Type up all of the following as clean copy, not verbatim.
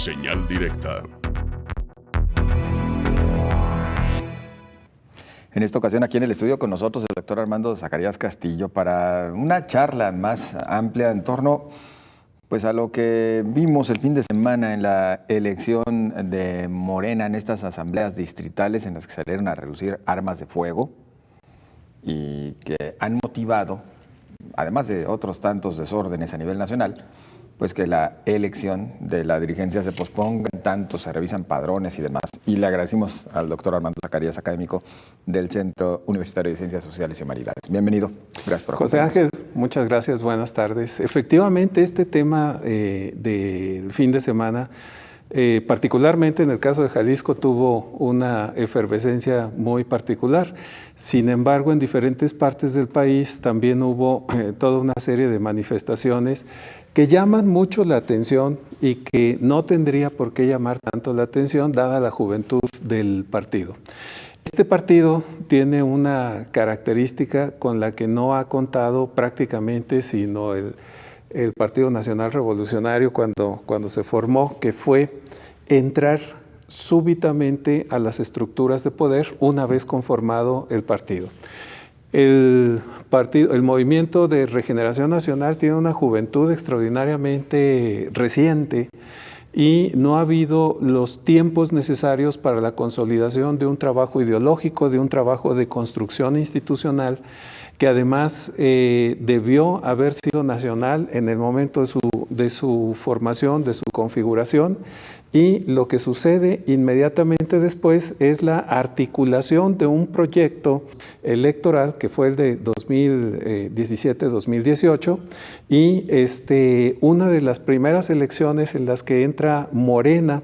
Señal directa. En esta ocasión aquí en el estudio con nosotros el doctor Armando Zacarías Castillo para una charla más amplia en torno pues, a lo que vimos el fin de semana en la elección de Morena en estas asambleas distritales en las que salieron a reducir armas de fuego y que han motivado, además de otros tantos desórdenes a nivel nacional, pues que la elección de la dirigencia se posponga, tanto se revisan padrones y demás. Y le agradecemos al doctor Armando Zacarías, académico del Centro Universitario de Ciencias Sociales y Humanidades. Bienvenido. Gracias por José Ángel, muchas gracias. Buenas tardes. Efectivamente, este tema del fin de semana, particularmente en el caso de Jalisco, tuvo una efervescencia muy particular. Sin embargo, en diferentes partes del país también hubo toda una serie de manifestaciones que llaman mucho la atención y que no tendría por qué llamar tanto la atención dada la juventud del partido. Este partido tiene una característica con la que no ha contado prácticamente sino el Partido Nacional Revolucionario cuando se formó, que fue entrar súbitamente a las estructuras de poder una vez conformado el partido. El Movimiento de Regeneración Nacional tiene una juventud extraordinariamente reciente y no ha habido los tiempos necesarios para la consolidación de un trabajo ideológico, de un trabajo de construcción institucional que además debió haber sido nacional en el momento de su formación, de su configuración, y lo que sucede inmediatamente después es la articulación de un proyecto electoral que fue el de 2017-2018 y una de las primeras elecciones en las que entra Morena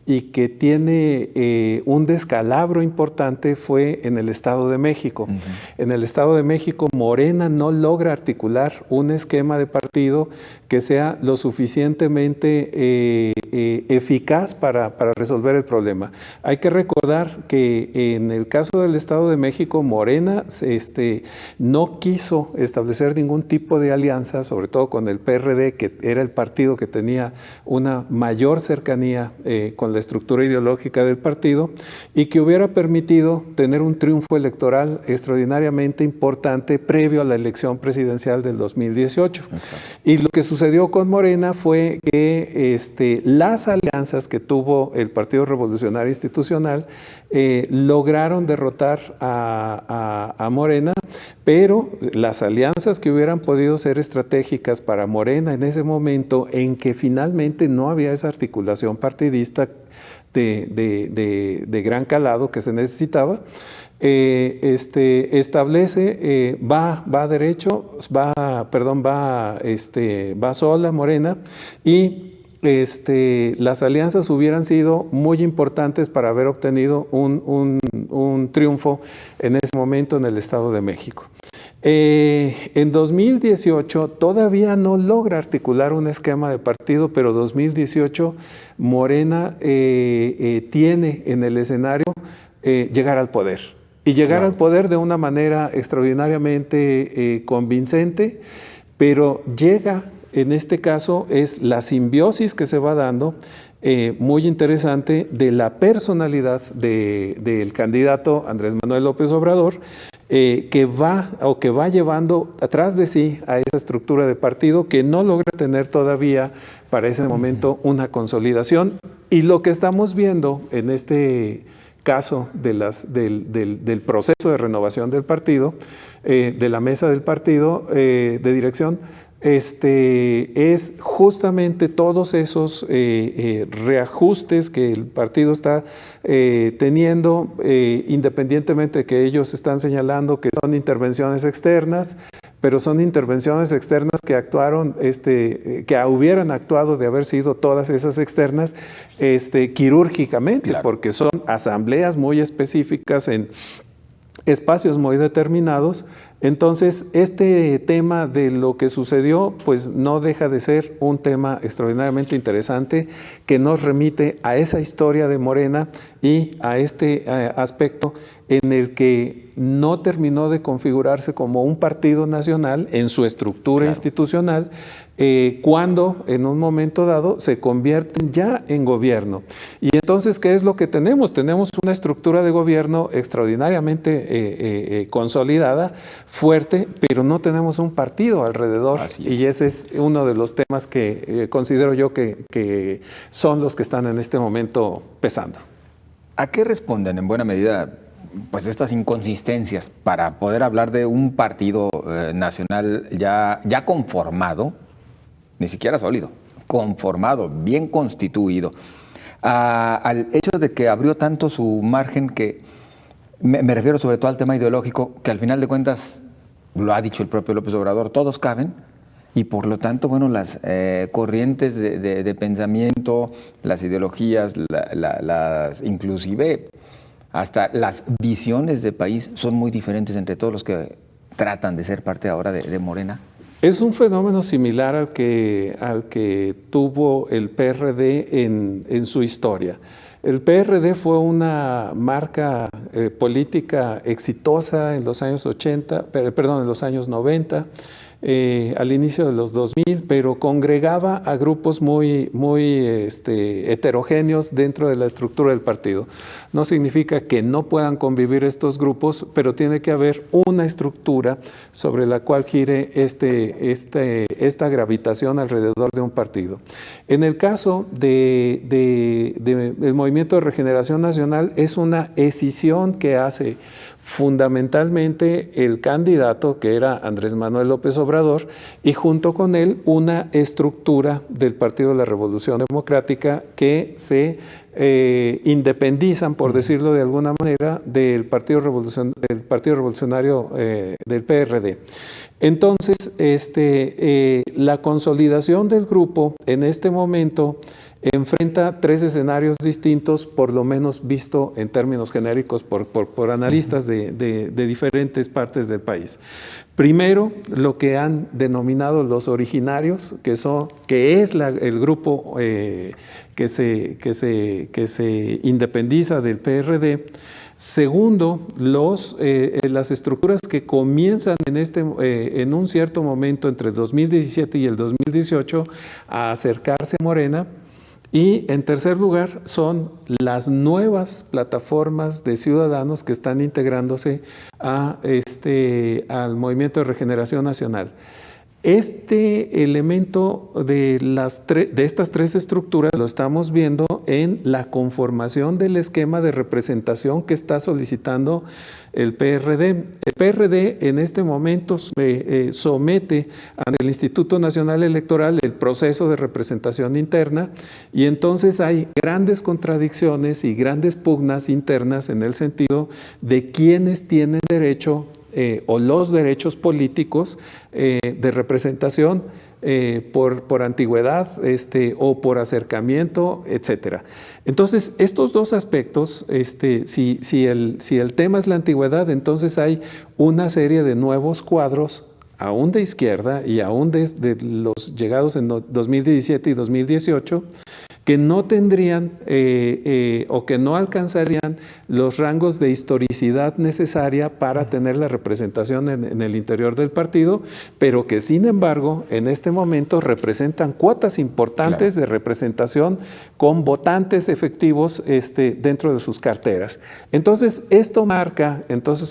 y que tiene un descalabro importante fue en el Estado de México. Uh-huh. En el Estado de México, Morena no logra articular un esquema de partido que sea lo suficientemente eficaz para resolver el problema. Hay que recordar que en el caso del Estado de México, Morena no quiso establecer ningún tipo de alianza, sobre todo con el PRD, que era el partido que tenía una mayor cercanía con la estructura ideológica del partido y que hubiera permitido tener un triunfo electoral extraordinariamente importante previo a la elección presidencial del 2018. Exacto. Y lo que sucedió con Morena fue que las alianzas que tuvo el Partido Revolucionario Institucional lograron derrotar a Morena, pero las alianzas que hubieran podido ser estratégicas para Morena en ese momento en que finalmente no había esa articulación partidista de gran calado que se necesitaba, establece, va derecho, va sola Morena y las alianzas hubieran sido muy importantes para haber obtenido un triunfo en ese momento en el Estado de México. En 2018 todavía no logra articular un esquema de partido, pero 2018 Morena tiene en el escenario llegar al poder. Y llegar al poder de una manera extraordinariamente convincente, pero llega, en este caso, es la simbiosis que se va dando, muy interesante, de la personalidad del candidato Andrés Manuel López Obrador, que va llevando atrás de sí a esa estructura de partido que no logra tener todavía para ese momento una consolidación. Y lo que estamos viendo en este caso del proceso de renovación del partido, de la mesa del partido de dirección, es justamente todos esos reajustes que el partido está teniendo, independientemente de que ellos están señalando que son intervenciones externas, pero son intervenciones externas que actuaron, que hubieran actuado de haber sido todas esas externas quirúrgicamente, claro, porque son asambleas muy específicas en espacios muy determinados Entonces, este tema de lo que sucedió, pues no deja de ser un tema extraordinariamente interesante que nos remite a esa historia de Morena y a este aspecto en el que no terminó de configurarse como un partido nacional en su estructura institucional, cuando en un momento dado se convierten ya en gobierno. Y entonces, ¿qué es lo que tenemos? Tenemos una estructura de gobierno extraordinariamente consolidada, fuerte, pero no tenemos un partido alrededor. Y ese es uno de los temas que considero yo que son los que están en este momento pesando. ¿A qué responden en buena medida pues estas inconsistencias para poder hablar de un partido nacional ya conformado, ni siquiera sólido, conformado, bien constituido, al hecho de que abrió tanto su margen que me refiero sobre todo al tema ideológico, que al final de cuentas, lo ha dicho el propio López Obrador, todos caben, y por lo tanto, bueno, las corrientes de pensamiento, las ideologías, inclusive hasta las visiones de país son muy diferentes entre todos los que tratan de ser parte ahora de Morena? Es un fenómeno similar al que tuvo el PRD en su historia. El PRD fue una marca política exitosa en los años 80, perdón, en los años 90, al inicio de los 2000, pero congregaba a grupos muy heterogéneos dentro de la estructura del partido. No significa que no puedan convivir estos grupos, pero tiene que haber una estructura sobre la cual gire esta gravitación alrededor de un partido. En el caso del Movimiento de Regeneración Nacional, es una escisión que hace fundamentalmente el candidato, que era Andrés Manuel López Obrador, y junto con él una estructura del Partido de la Revolución Democrática que se independizan, por decirlo de alguna manera, del Partido Revolucionario del PRD. Entonces, la consolidación del grupo en este momento enfrenta tres escenarios distintos, por lo menos visto en términos genéricos por analistas de diferentes partes del país. Primero, lo que han denominado los originarios, que es el grupo que se independiza del PRD. Segundo, las estructuras que comienzan en un cierto momento entre el 2017 y el 2018 a acercarse a Morena. Y en tercer lugar, son las nuevas plataformas de ciudadanos que están integrándose al Movimiento de Regeneración Nacional. Este elemento de estas tres estructuras lo estamos viendo en la conformación del esquema de representación que está solicitando el PRD. El PRD en este momento somete al Instituto Nacional Electoral el proceso de representación interna, y entonces hay grandes contradicciones y grandes pugnas internas en el sentido de quiénes tienen derecho o los derechos políticos de representación por antigüedad o por acercamiento, etcétera. Entonces, estos dos aspectos, si el tema es la antigüedad, entonces hay una serie de nuevos cuadros, aún de izquierda y aún de los llegados en 2017 y 2018, que no tendrían o que no alcanzarían los rangos de historicidad necesaria para tener la representación en el interior del partido, pero que sin embargo en este momento representan cuotas importantes de representación con votantes efectivos dentro de sus carteras. Entonces, esto marca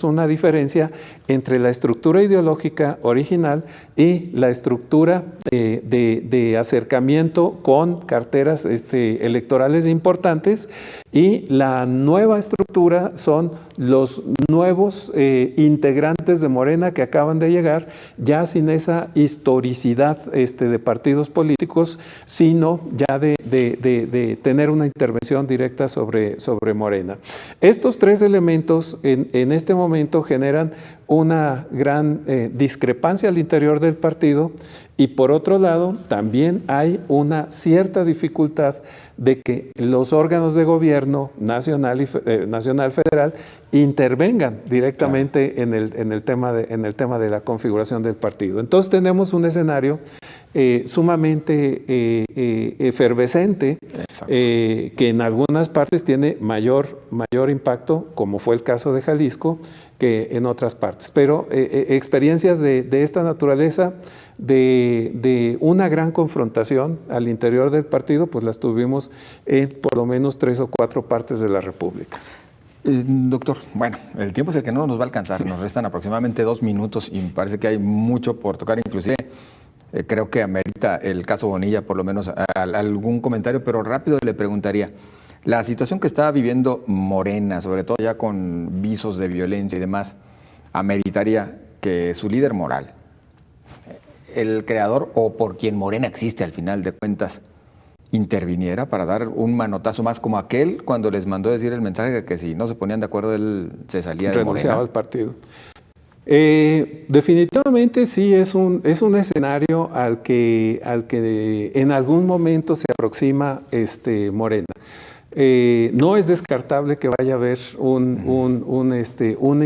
una diferencia entre la estructura ideológica original y la estructura de acercamiento con carteras electorales importantes, y la nueva estructura son los nuevos integrantes de Morena que acaban de llegar, ya sin esa historicidad de partidos políticos, sino ya de tener una intervención directa sobre Morena. Estos tres elementos en este momento generan una gran discrepancia al interior del partido, Y por otro lado, también hay una cierta dificultad de que los órganos de gobierno nacional y federal intervengan directamente en el tema de la configuración del partido. Entonces tenemos un escenario sumamente efervescente, que en algunas partes tiene mayor impacto, como fue el caso de Jalisco, que en otras partes. Pero experiencias de esta naturaleza, de una gran confrontación al interior del partido, pues las tuvimos en por lo menos 3 o 4 partes de la República. Doctor, bueno, el tiempo es el que no nos va a alcanzar. Nos restan aproximadamente 2 minutos y me parece que hay mucho por tocar. Inclusive creo que amerita el caso Bonilla, por lo menos algún comentario, pero rápido le preguntaría, la situación que está viviendo Morena, sobre todo ya con visos de violencia y demás, ameritaría que su líder moral, el creador o por quien Morena existe al final de cuentas, interviniera para dar un manotazo más como aquel cuando les mandó decir el mensaje que si no se ponían de acuerdo él se salía de Morena. Renunciaba al partido. Definitivamente sí es un escenario al que en algún momento se aproxima Morena. No es descartable que vaya a haber una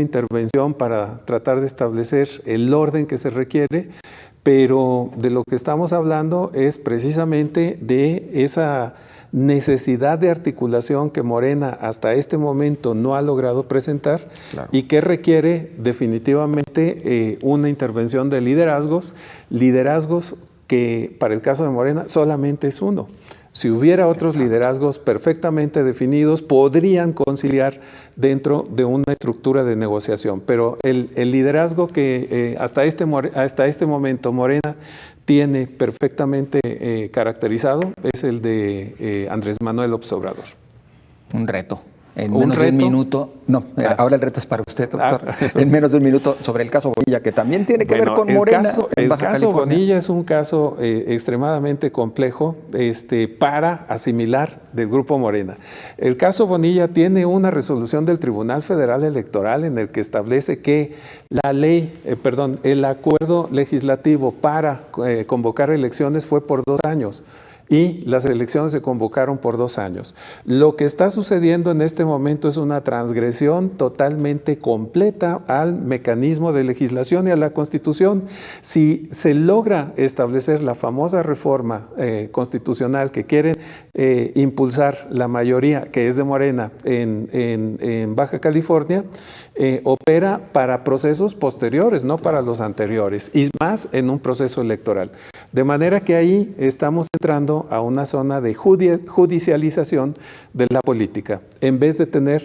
intervención para tratar de establecer el orden que se requiere, pero de lo que estamos hablando es precisamente de esa necesidad de articulación que Morena hasta este momento no ha logrado presentar, claro, y que requiere definitivamente una intervención de liderazgos que para el caso de Morena solamente es uno. Si hubiera otros liderazgos perfectamente definidos, podrían conciliar dentro de una estructura de negociación. Pero el liderazgo que hasta este momento Morena tiene perfectamente caracterizado es el de Andrés Manuel López Obrador. Un reto. En menos de un minuto, ahora el reto es para usted, doctor, en menos de un minuto sobre el caso Bonilla, que también tiene que ver con Morena. El caso Bonilla es un caso extremadamente complejo para asimilar del Grupo Morena. El caso Bonilla tiene una resolución del Tribunal Federal Electoral en el que establece que el acuerdo legislativo para convocar elecciones fue por 2 años. Y las elecciones se convocaron por 2 años. Lo que está sucediendo en este momento es una transgresión totalmente completa al mecanismo de legislación y a la Constitución. Si se logra establecer la famosa reforma constitucional que quieren impulsar la mayoría, que es de Morena, en Baja California, opera para procesos posteriores, no para los anteriores, y más en un proceso electoral. De manera que ahí estamos entrando a una zona de judicialización de la política, en vez de tener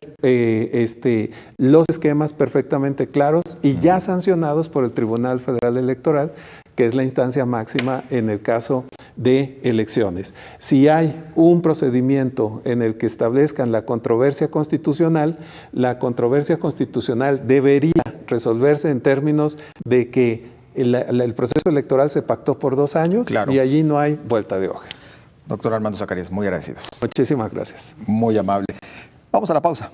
los esquemas perfectamente claros y ya sancionados por el Tribunal Federal Electoral, que es la instancia máxima en el caso de elecciones. Si hay un procedimiento en el que establezcan la controversia constitucional debería resolverse en términos de que el proceso electoral se pactó por 2 años, claro, y allí no hay vuelta de hoja. Doctor Armando Zacarías, muy agradecidos. Muchísimas gracias. Muy amable. Vamos a la pausa.